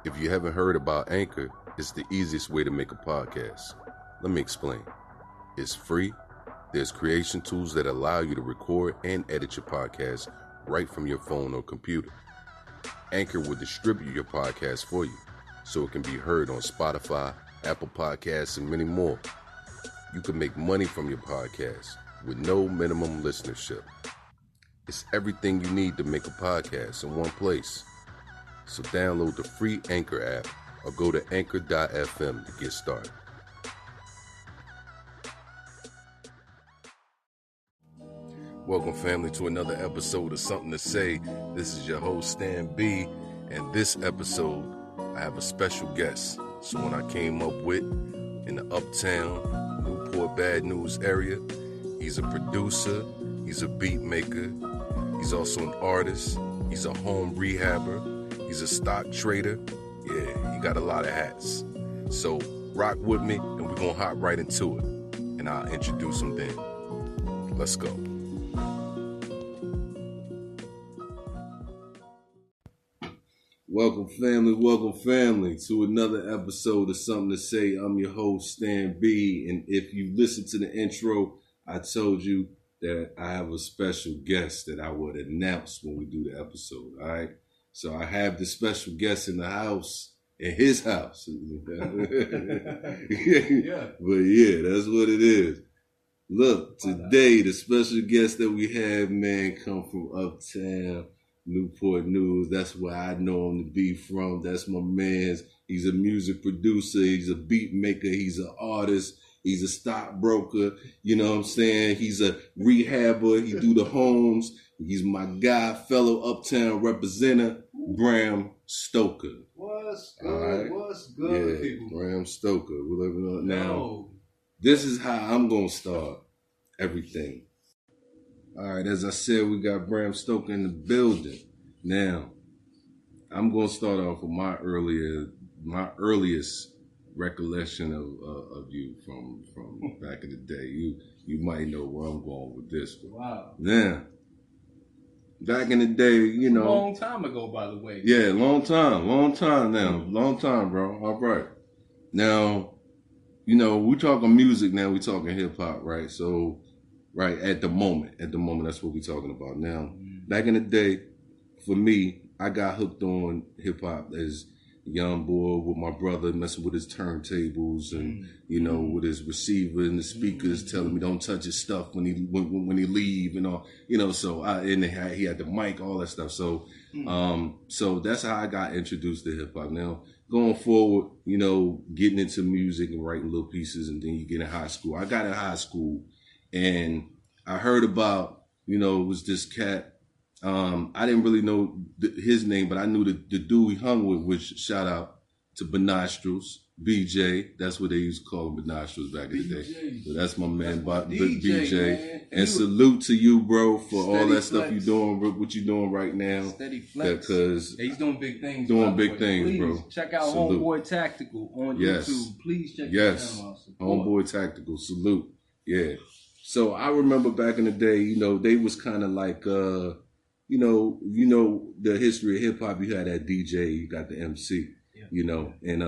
If you haven't heard about Anchor, it's the easiest way to make a podcast. Let me explain. It's free. There's creation tools that allow you to record and edit your podcast right from your phone or computer. Anchor will distribute your podcast for you, so it can be heard on Spotify, Apple Podcasts, and many more. You can make money from your podcast with no minimum listenership. It's everything you need to make a podcast in one place. So download the free Anchor app or go to anchor.fm to get started. Welcome, family, to another episode of Something to Say. This is your host, Stan B, and this episode, I have a special guest. Someone I came up with in the Uptown, Newport, Bad News area. He's a producer, he's a beat maker, he's also an artist, he's a home rehaber, he's a stock trader. Yeah, he got a lot of hats. So rock with me, and we're gonna hop right into it, and I'll introduce him then. Let's go. Welcome, family, to another episode of Something to Say. I'm your host, Stan B, and if you listen to the intro, I told you that I have a special guest that I would announce when we do the episode, all right? So I have the special guest in the house, in his house. Yeah. But yeah, that's what it is. Look, today, the special guest that we have, man, come from Uptown, Newport News. That's where I know him to be from. That's my man's. He's a music producer. He's a beat maker. He's an artist. He's a stockbroker. You know what I'm saying? He's a rehabber. He do the homes. He's my guy, fellow Uptown representative, Bram Stokah. What's good? Right? What's good, yeah, people? Bram Stokah. We're living on now. This is how I'm going to start everything. All right, as I said, we got Bram Stokah in the building. Now, I'm going to start off with my earliest recollection of you from back in the day. You might know where I'm going with this one. Wow. Now, back in the day, you know. Long time ago, by the way. Yeah, long time now. Long time, bro. All right. Now, you know, we talking music now. We talking hip hop, right? So, right, at the moment, that's what we're talking about. Now, back in the day, for me, I got hooked on hip hop as a young boy with my brother, messing with his turntables and, you know, with his receiver and the speakers telling me don't touch his stuff when he leave and all, you know, so he had the mic, all that stuff. So, so that's how I got introduced to hip hop. Now, going forward, you know, getting into music and writing little pieces, and then you get in high school. I got in high school and I heard about, you know, it was this cat. I didn't really know his name, but I knew the dude he hung with, which shout out to Benostrils, BJ. That's what they used to call him, Benostrils back in the day. So that's my man, BJ. Man. And salute to you, bro, for all that stuff you're doing, what you're doing right now. Steady flex. Because he's doing big things. Please, bro. Check out salute. Homeboy Tactical on YouTube. Please check that out. Homeboy Tactical. Salute. Yeah. So I remember back in the day, you know, they was kind of like, you know the history of hip hop. You had that DJ, you got the MC, you know, and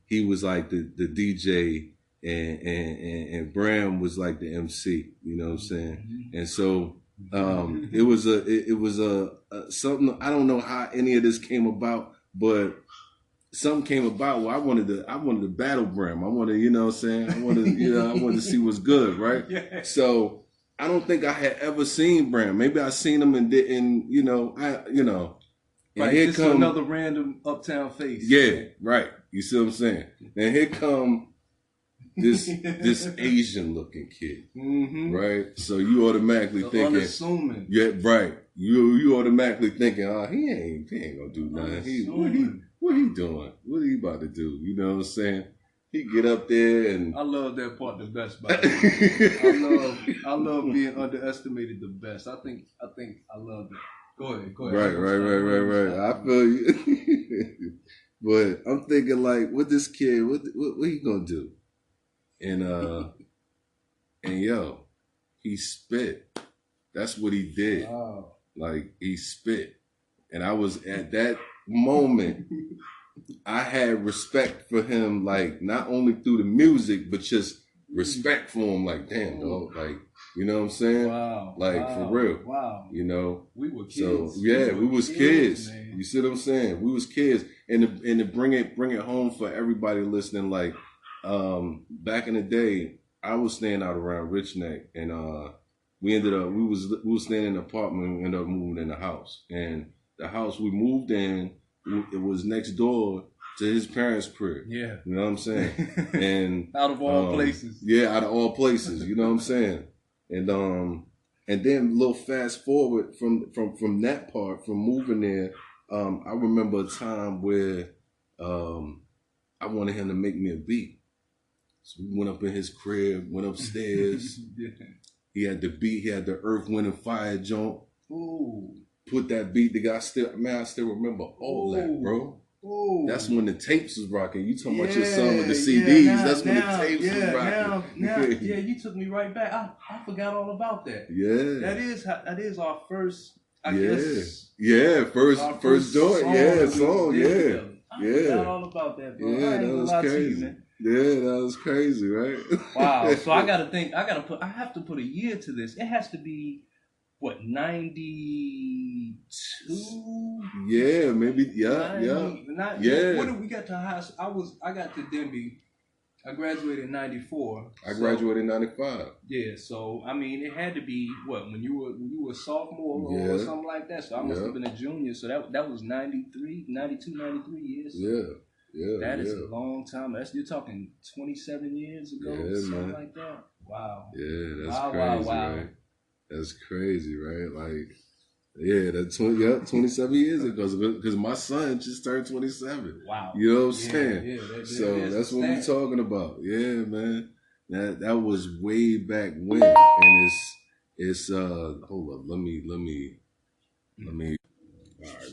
he was like the DJ, and Bram was like the MC. You know what I'm saying? And so it was something. I don't know how any of this came about, but something came about where I wanted to battle Bram. I wanted, you know what I'm saying? I wanted to see what's good, right? Yeah. So I don't think I had ever seen Bram. Maybe I seen him and didn't, you know, And right, here just come another random Uptown face. Yeah, right. You see what I'm saying? And here come this Asian looking kid, right? So you automatically thinking, unassuming. Yeah, right. You automatically thinking, oh, he ain't gonna do nothing. What he doing? What are he about to do? You know what I'm saying? He get up there and I love that part the best. By the way, I love being underestimated the best. I think I love it. Go ahead. Right. I feel you. But I'm thinking like, what this kid, what he gonna do? And yo, he spit. That's what he did. Wow. Like he spit, and I was at that moment I had respect for him, like not only through the music, but just respect for him. Like, damn, dog, like, you know what I'm saying? Wow. Like, for real. Wow. You know? We were kids. So yeah, we was kids. Man. You see what I'm saying? We was kids. And to bring it home for everybody listening, like, back in the day, I was staying out around Rich Neck, and we was staying in an apartment, and we ended up moving in a house. And the house we moved in, it was next door to his parents' crib. Yeah. You know what I'm saying? And out of all places. Yeah, out of all places. You know what I'm saying? And then a little fast forward from that part, from moving there, I remember a time where I wanted him to make me a beat. So we went up in his crib, went upstairs. Yeah. He had the beat, he had the Earth, Wind, and Fire joint. Ooh. Put that beat together. I still remember all that, bro. Ooh. That's when the tapes was rocking. You talking about your son with the CDs. That's when the tapes was rocking. Yeah, you took me right back. I forgot all about that. Yeah. That is our first, I guess. Yeah, first joint. Yeah, song. Yeah. I forgot all about that, bro. Yeah, that was crazy. Yeah, that was crazy, right? Wow. So I have to put a year to this. It has to be, what, 92? Yeah, maybe. Yeah. When did we get to high school? I got to Denby. I graduated in 94. I graduated in 95. Yeah, so I mean, it had to be what, when you were a sophomore or something like that. So I must have been a junior. So that was 93, 92, 93 years. Yeah. That is a long time. You're talking 27 years ago, something like that. Wow. Yeah, that's crazy, right? That's crazy, right? Like, yeah, 27 years ago, because my son just turned 27. Wow. You know what I'm saying? Yeah, so that's what we're talking about. Yeah, man. That was way back when, and it's hold up, let me. All right,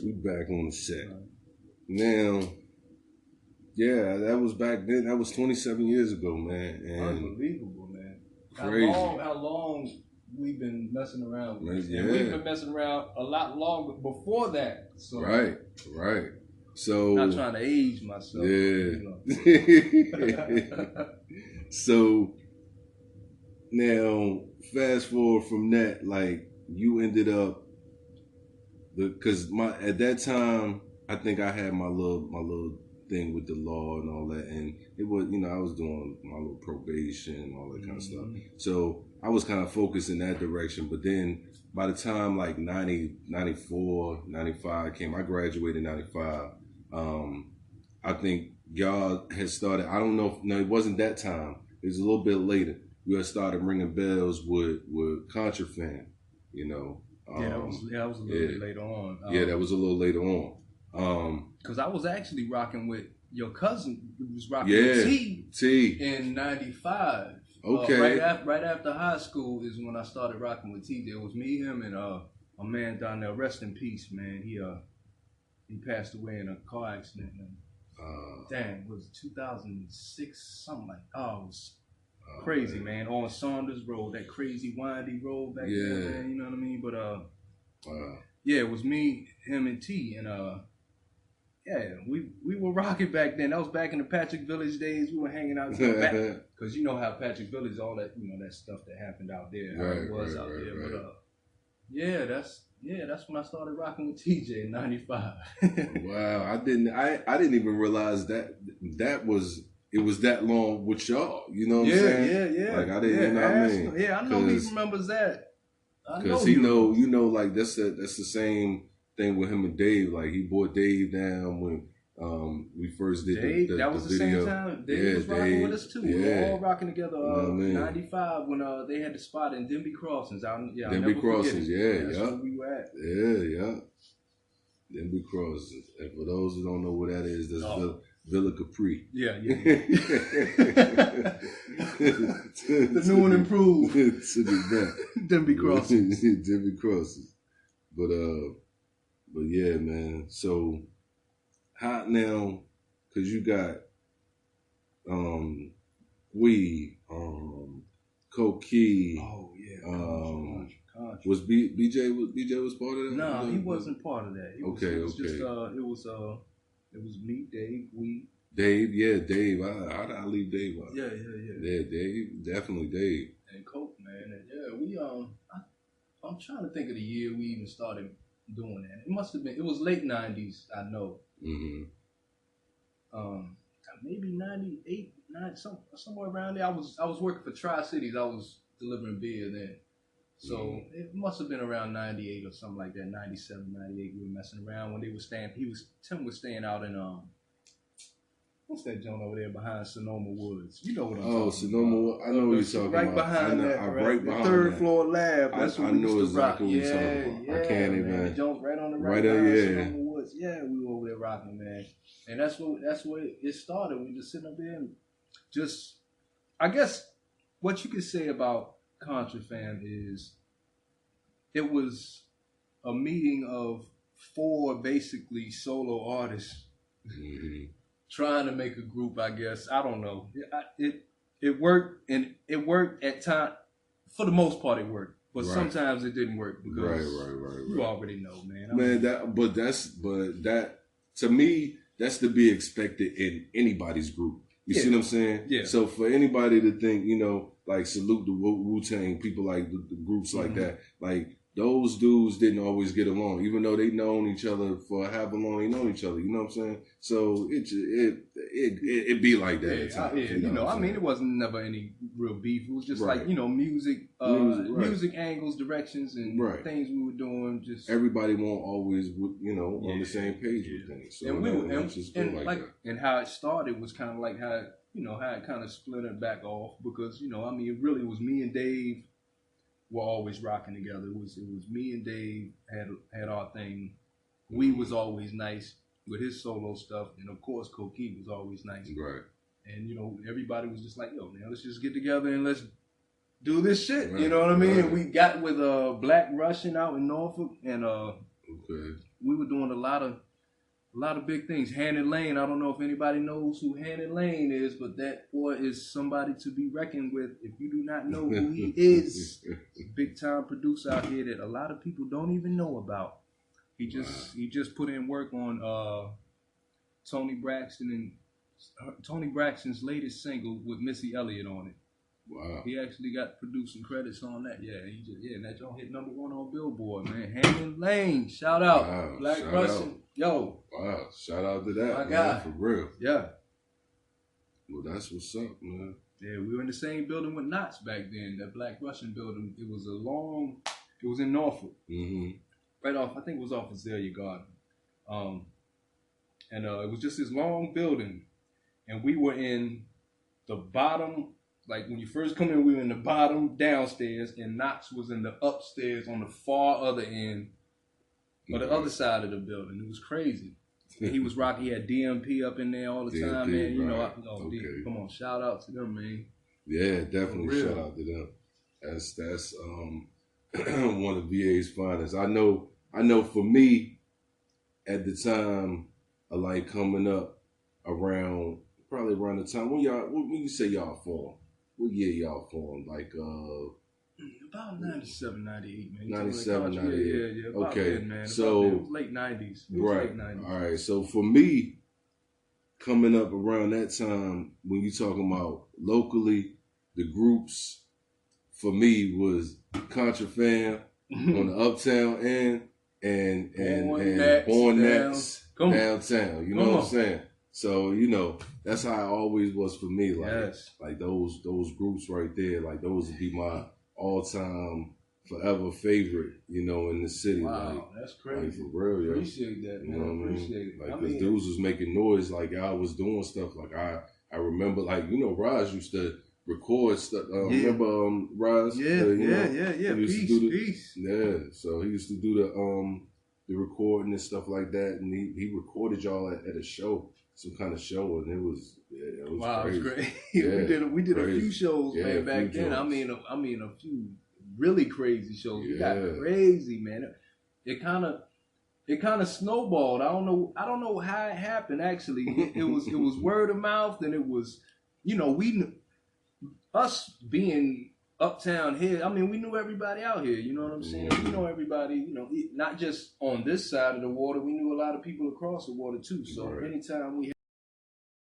we back on the set now. Yeah, that was back then. That was 27 years ago, man. And unbelievable, man. Crazy. How long we've been messing around with this. Yeah. And we've been messing around a lot longer before that. So Right. So not trying to age myself. Yeah. So now fast forward from that, like you ended up because at that time I think I had my little thing with the law and all that, and it was, I was doing my little probation and all that kind of stuff. So I was kind of focused in that direction. But then by the time like 90, 94, 95 came, I graduated in 95. I think y'all had started, I don't know, no, it wasn't that time. It was a little bit later. You had started ringing bells with Contrafan, that was a little bit later on. That was a little later on. Because I was actually rocking with your cousin, who was rocking with T in 95. Okay. Right after high school is when I started rocking with TJ. It was me, him, and a man down there. Rest in peace, man. He passed away in a car accident. It was 2006, something like that. Oh, it was crazy, man. On Saunders Road, that crazy windy road back there, man. You know what I mean? But it was me, him, and T, and we were rocking back then. That was back in the Patrick Village days. We were hanging out back because you know how Patrick Village, all that, that stuff that happened out there, how it was out there. Right. But that's when I started rocking with TJ in 95. Wow, I didn't even realize that it was that long with y'all. You know what I'm saying? Yeah. Like I didn't. I know he remembers that. Because like that's the same thing with him and Dave. Like he brought Dave down when we first did Dave, that was the video. Same time. Dave was rocking with us too. We were all rocking together. 95 when they had the spot in Denby Crossings. Denby Crossings, that's where we were at. Yeah. Denby Crossings. And for those who don't know what that is, that's Villa Capri. Yeah. The new and improved. To the back. Denby Crossings. Denby Crossings. But yeah, man. So hot now, cause you got weed, cocaine. Oh yeah. Was BJ was part of that? No, he wasn't part of that. It was just It was me, Dave, Dave, yeah, Dave. I leave Dave out. Yeah. Yeah, Dave, definitely Dave. And Coke, man. And yeah, we I'm trying to think of the year we even started doing that. It must have been. It was late '90s, I know. Mm-hmm. Maybe '98, somewhere around there. I was working for Tri-Cities. I was delivering beer then. So it must have been around 98 or something like that, 97, 98. We were messing around when they were staying. Tim was staying out in what's that joint over there behind Sonoma Woods? You know what I'm talking about. Oh, Sonoma. I know what you're talking right about. Behind that, right behind the third that. floor lab. That's what I we know used to rock. exactly what you're talking about. Yeah, I can't man. even. The joint right on the right there, behind yeah. Sonoma Woods. Yeah, we were over there rocking, man. And that's where it started. We just sitting up there and just, I guess what you could say about Contra Fam is it was a meeting of 4 basically solo artists trying to make a group, I guess. I don't know. It worked, and it worked at time. For the most part, it worked. But sometimes it didn't work because right. You already know, man. That to me, that's to be expected in anybody's group. You see what I'm saying? Yeah. So for anybody to think, like salute the Wu-Tang, people like the groups like that, like those dudes didn't always get along, even though they known each other for however long they known each other. You know what I'm saying? So it be like that. At times, I mean, it wasn't never any real beef. It was just like music angles, directions, and things we were doing. Just everybody won't always, on the same page with things. So and how it started was kind of like how it kind of splintered back off because it really was me and Dave. Were always rocking together. It was me and Dave had our thing. We was always nice with his solo stuff, and of course Coquille was always nice. Right. And everybody was just like, yo, man, let's just get together and let's do this shit. Right. You know what I mean? And we got with Black Russian out in Norfolk, and we were doing a lot of big things. Hannon Lane, I don't know if anybody knows who Hannon Lane is, but that boy is somebody to be reckoned with. If you do not know who he is, big time producer out here that a lot of people don't even know about. He just put in work on Tony Braxton's latest single with Missy Elliott on it. Wow. He actually got producing credits on that. Yeah, and that joint hit #1 on Billboard, man. Hannon Lane, shout out. Wow, Black Russian. Yo. Wow, shout out to that, my man, guy. for real. Yeah. Well, that's what's up, man. Yeah, we were in the same building with Knots back then, that Black Russian building. It was in Norfolk. Mm-hmm. Right off, I think it was off Azalea Garden. And it was just this long building. And we were in the bottom. Like when you first come in, we were in the bottom downstairs, and Knox was in the upstairs on the far other end, or the other side of the building. It was crazy. And he was rocking. He had DMP up in there all the time, man. Come on, shout out to them, man. Yeah, definitely shout out to them. That's one of VA's finest. I know. For me, at the time, like coming up probably around the time when you say y'all formed. What year y'all formed? Like about 97, 98, man. 97, 98. Yeah. Okay, then, man. So it was late 90s. Right. All right. So for me, coming up around that time, when you talking about locally, the groups for me was Contra Fam on the uptown end and Born Next downtown. You know what I'm saying? So, that's how it always was for me. Like, like those groups right there, like those would be my all-time forever favorite, in the city. Wow, like, that's crazy. Like, for real, yo. Appreciate that, man. You know what I mean? Appreciate it. Like, because dudes was making noise, like I was doing stuff. Like, I remember, like, Raj used to record stuff. Remember Raj? Yeah. Peace. Yeah, so he used to do the recording and stuff like that, and he recorded y'all at a show. Some kind of show, and it was wow, crazy. It was great. Yeah, we did crazy. a few shows, man, back then. I mean a few really crazy shows. We got crazy, man. It kind of snowballed. I don't know how it happened. Actually, it was word of mouth, and it was us being uptown here, I mean, we knew everybody out here. You know what I'm saying? We know everybody. You know, not just on this side of the water. We knew a lot of people across the water too. So anytime we